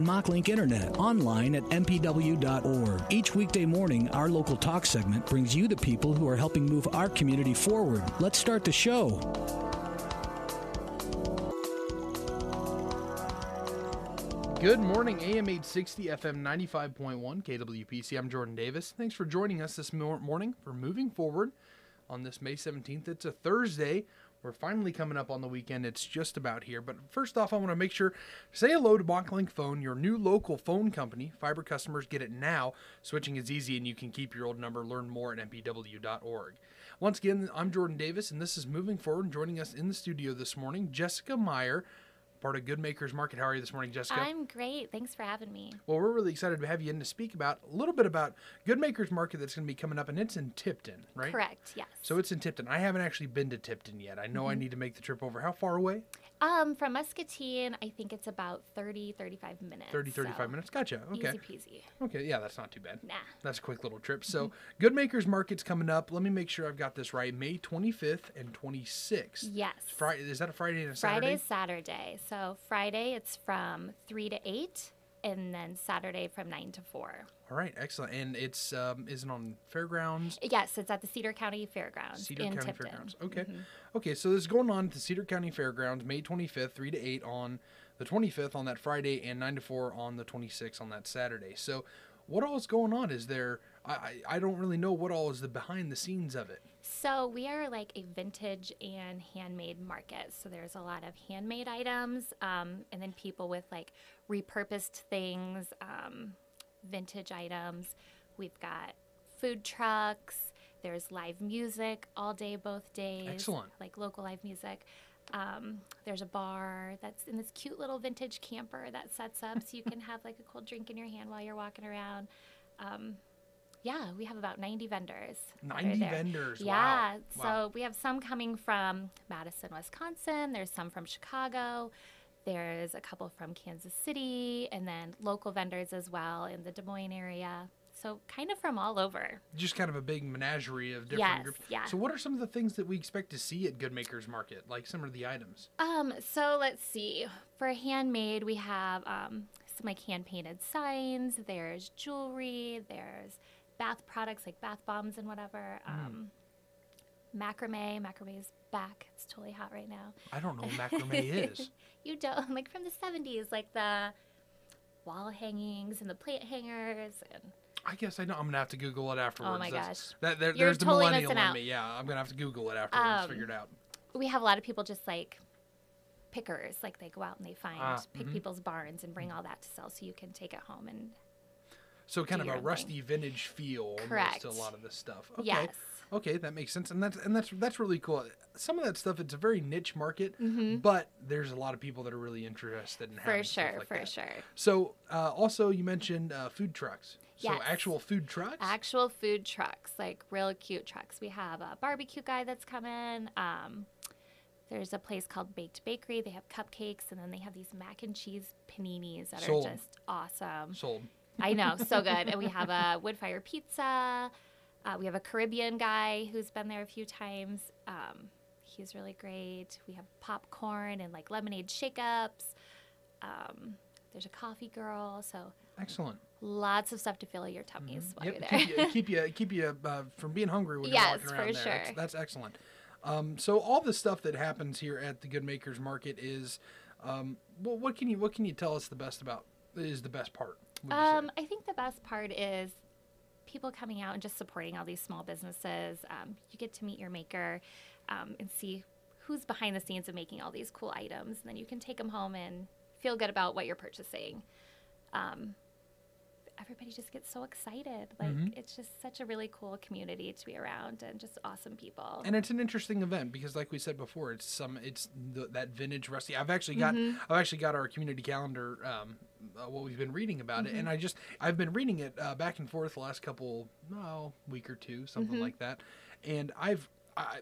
Mocklink Internet, online at mpw.org. Each weekday morning, our local talk segment brings you the people who are helping move our community forward. Let's start the show. Good morning, AM 860, FM 95.1, KWPC. I'm Jordan Davis. Thanks for joining us this morning for Moving Forward on this May 17th. It's a Thursday. We're finally coming up on the weekend. It's just about here. But first off, I want to make sure to say hello to Mocklink Phone, your new local phone company. Fiber customers get it now. Switching is easy, and you can keep your old number. Learn more at mpw.org. Once again, I'm Jordan Davis, and this is Moving Forward. Joining us in the studio this morning, Jessica Meyers, part of Good Makers Market. How are you this morning, Jessica? I'm great. Thanks for having me. Well, we're really excited to have you in to speak about a little bit about Good Makers Market that's going to be coming up, and it's in Tipton, right? Correct, yes. So it's in Tipton. I haven't actually been to Tipton yet. I know I need to make the trip over. How far away? From Muscatine, I think it's about 35 minutes. 35 minutes. Gotcha. Okay. Easy peasy. Okay, yeah, that's not too bad. Nah. That's a quick little trip. So Good Makers Market's coming up. Let me make sure I've got this right. May 25th and 26th. Yes. Friday, is that a Friday and a Saturday? Friday's Saturday. So Friday it's from 3 to 8, and then Saturday from 9 to 4. All right, excellent. And it's is it on Fairgrounds? Yes, it's at the Cedar County Fairgrounds in Tipton. Fairgrounds. Okay. Okay, so this is going on at the Cedar County Fairgrounds, May 25th, 3 to 8 on the 25th on that Friday, and 9 to 4 on the 26th on that Saturday. So what all is going on? Is there, I don't really know what all is the behind the scenes of it. So we are like a vintage and handmade market. So there's a lot of handmade items, and then people with like repurposed things, vintage items. We've got food trucks. There's live music all day, both days. Excellent. Like local live music. There's a bar that's in this cute little vintage camper that sets up so you can have like a cold drink in your hand while you're walking around. Yeah, we have about 90 vendors. 90 vendors, yeah, wow. So we have some coming from Madison, Wisconsin. There's some from Chicago. There's a couple from Kansas City, and then local vendors as well in the Des Moines area. So kind of from all over. Just kind of a big menagerie of different groups. Yeah. So what are some of the things that we expect to see at Good Makers Market, like some of the items? So let's see. For handmade, we have some like hand-painted signs. There's jewelry. There's bath products like bath bombs and whatever. Macrame. Macrame is back. It's totally hot right now. I don't know what macrame is. You don't? Like from the 70s, like the wall hangings and the plate hangers. And I guess I know. I'm going to have to Google it afterwards. Oh, my gosh. There's the totally millennial missing in out. me. Yeah, I'm going to have to Google it afterwards, figure it out. We have a lot of people just like pickers. Like they go out and they pick people's barns and bring all that to sell so you can take it home and so kind do of your a own rusty thing. Vintage feel Correct. to a lot of this stuff. Okay. Yes. Okay, that makes sense. And that's really cool. Some of that stuff, it's a very niche market, but there's a lot of people that are really interested in having stuff like that. For sure. So also you mentioned food trucks. So Yes. actual food trucks? Actual food trucks, like real cute trucks. We have a barbecue guy that's coming. There's a place called Baked Bakery. They have cupcakes, and then they have these mac and cheese paninis that Sold. are just awesome. Sold. I know, so good. And we have a wood fire pizza. We have a Caribbean guy who's been there a few times. He's really great. We have popcorn and like lemonade shake-ups. There's a coffee girl. So Excellent. lots of stuff to fill your tummies while you're there. Keep you from being hungry when you're Yes, walking around for there. sure. That's excellent. So all the stuff that happens here at the Good Makers Market is, well, what can you tell us the best part? Would you say? I think the best part is people coming out and just supporting all these small businesses. You get to meet your maker and see who's behind the scenes of making all these cool items, and then you can take them home and feel good about what you're purchasing. Everybody just gets so excited. Like it's just such a really cool community to be around, and just awesome people. And it's an interesting event because, like we said before, that vintage rusty. I've actually got our community calendar. What we've been reading about it, and I've been reading it back and forth the last week or two, something like that, and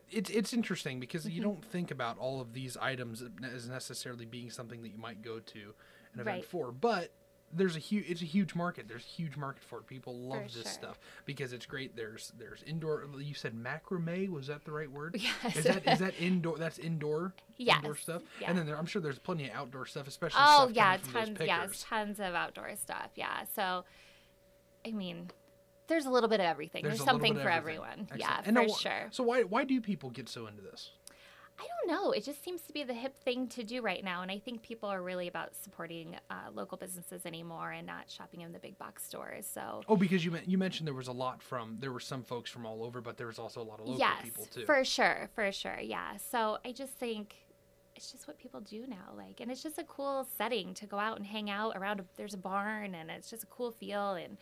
it's interesting because you don't think about all of these items as necessarily being something that you might go to an event for, but it's a huge market. There's a huge market for it. People love For this sure. stuff because it's great. There's indoor. You said macrame. Was that the right word? Yes. Is that indoor? That's indoor. Yes. Indoor stuff. Yeah. And then I'm sure there's plenty of outdoor stuff, especially. Oh stuff yeah, coming from those tons. pickers. Yes, tons of outdoor stuff. Yeah. So, I mean, there's a little bit of everything. There's a little something bit of for everything. everyone. Excellent. Yeah, And for now, sure. So why do people get so into this? I don't know. It just seems to be the hip thing to do right now, and I think people are really about supporting local businesses anymore and not shopping in the big box stores. So. Oh, because you mentioned there were some folks from all over, but there was also a lot of local people too. For sure, yeah. So I just think it's just what people do now, and it's just a cool setting to go out and hang out around. There's a barn, and it's just a cool feel, and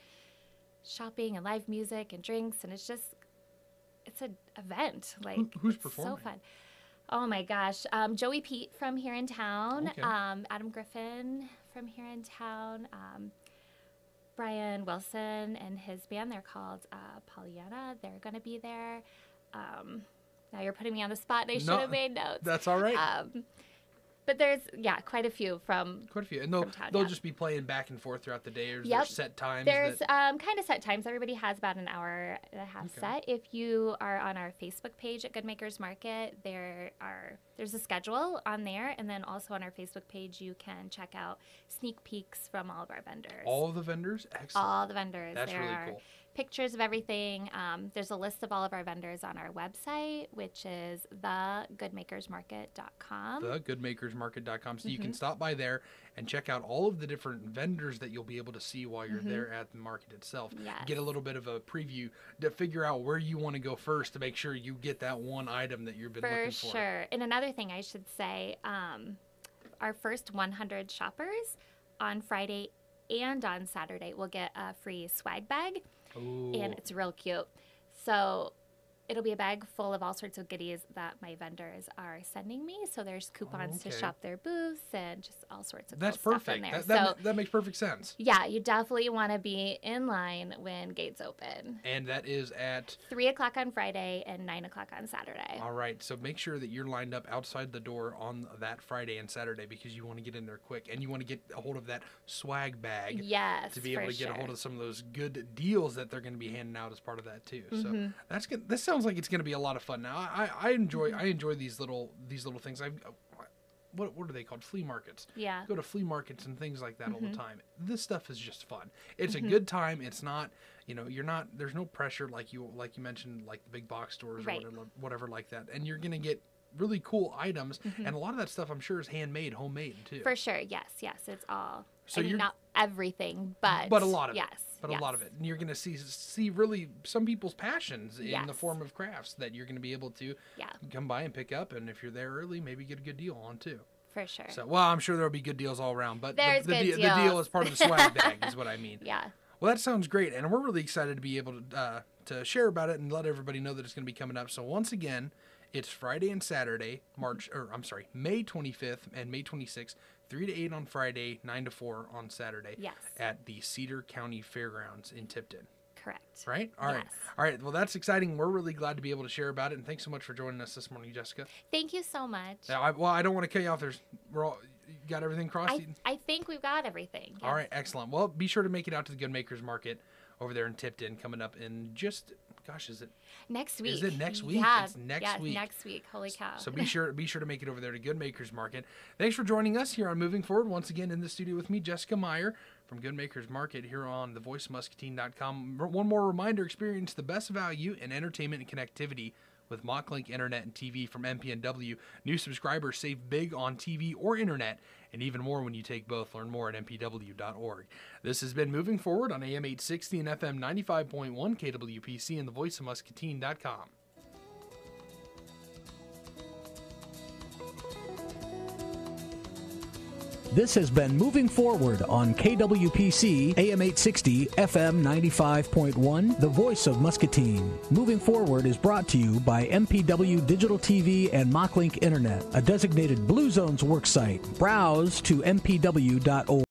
shopping and live music and drinks, and it's an event. Who's it's performing? So fun. Oh my gosh, Joey Pete from here in town, Okay. Adam Griffin from here in town, Brian Wilson and his band. They're called Pollyanna. They're gonna be there. Now you're putting me on the spot, and I should have made notes. That's all right. But there's quite a few from. Quite a few, and from town, they'll just be playing back and forth throughout the day. Or is Yep. there set times? There's kind of set times. Everybody has about an hour and a half Okay. set. If you are on our Facebook page at Good Makers Market, there's a schedule on there, and then also on our Facebook page you can check out sneak peeks from all of our vendors. All of the vendors? Excellent. All the vendors. That's there really are cool. pictures of everything. There's a list of all of our vendors on our website, which is thegoodmakersmarket.com. Thegoodmakersmarket.com. So you can stop by there and check out all of the different vendors that you'll be able to see while you're there at the market itself. Yes. Get a little bit of a preview to figure out where you want to go first to make sure you get that one item that you've been looking for. For sure. And another thing I should say, our first 100 shoppers on Friday and on Saturday will get a free swag bag. Ooh. And it's real cute. So it'll be a bag full of all sorts of goodies that my vendors are sending me. So there's coupons to Okay. shop their booths and just all sorts of That's cool stuff perfect. in there. That makes perfect sense. Yeah, you definitely want to be in line when gates open. And that is at 3 o'clock on Friday and 9 o'clock on Saturday. all right. So make sure that you're lined up outside the door on that Friday and Saturday because you want to get in there quick and you want to get a hold of that swag bag. Yes, To be able for to get a hold sure. of some of those good deals that they're going to be handing out as part of that too. So that's good. This sounds like it's going to be a lot of fun. Now I enjoy these little things. What are they called? Flea markets. Yeah. Go to flea markets and things like that all the time. This stuff is just fun. It's a good time. It's not, there's no pressure like you mentioned, like the big box stores Right. or whatever like that. And you're going to get really cool items. And a lot of that stuff I'm sure is handmade, homemade too. For sure, yes, it's all. So I mean, you're- not everything, but a lot of yes, it. But yes. a lot of it. And you're going to see really some people's passions in the Yes. form of crafts that you're going to be able to Yeah, come by and pick up. And if you're there early, maybe get a good deal on too. for sure. So, well, I'm sure there'll be good deals all around, but There's the good deal deals. is part of the swag bag is what I mean. Yeah, Well, that sounds great, and we're really excited to be able to share about it and let everybody know that it's going to be coming up. So once again, it's Friday and Saturday, May 25th and May 26th, 3 to 8 on Friday, 9 to 4 on Saturday. Yes. At the Cedar County Fairgrounds in Tipton. correct. Right? All right. Yes. All right. Well, that's exciting. We're really glad to be able to share about it, and thanks so much for joining us this morning, Jessica. Thank you so much. Now, I don't want to cut you off. You got everything crossed? I think we've got everything. All yes. right, excellent. Well, be sure to make it out to the Good Makers Market over there in Tipton coming up in just, is it? Next week. Is it next week? Yeah, It's next week. next week. Holy cow. So be sure to make it over there to Good Makers Market. Thanks for joining us here on Moving Forward. Once again in the studio with me, Jessica Meyers from Good Makers Market here on thevoicemuscatine.com. One more reminder, experience the best value in entertainment and connectivity with MockLink Internet and TV from MP&W. New subscribers save big on TV or internet, and even more when you take both. Learn more at mpw.org. This has been Moving Forward on AM 860 and FM 95.1 KWPC and thevoiceofmuscatine.com. This has been Moving Forward on KWPC AM 860 FM 95.1, the voice of Muscatine. Moving Forward is brought to you by MPW Digital TV and MockLink Internet, a designated Blue Zones worksite. Browse to mpw.org.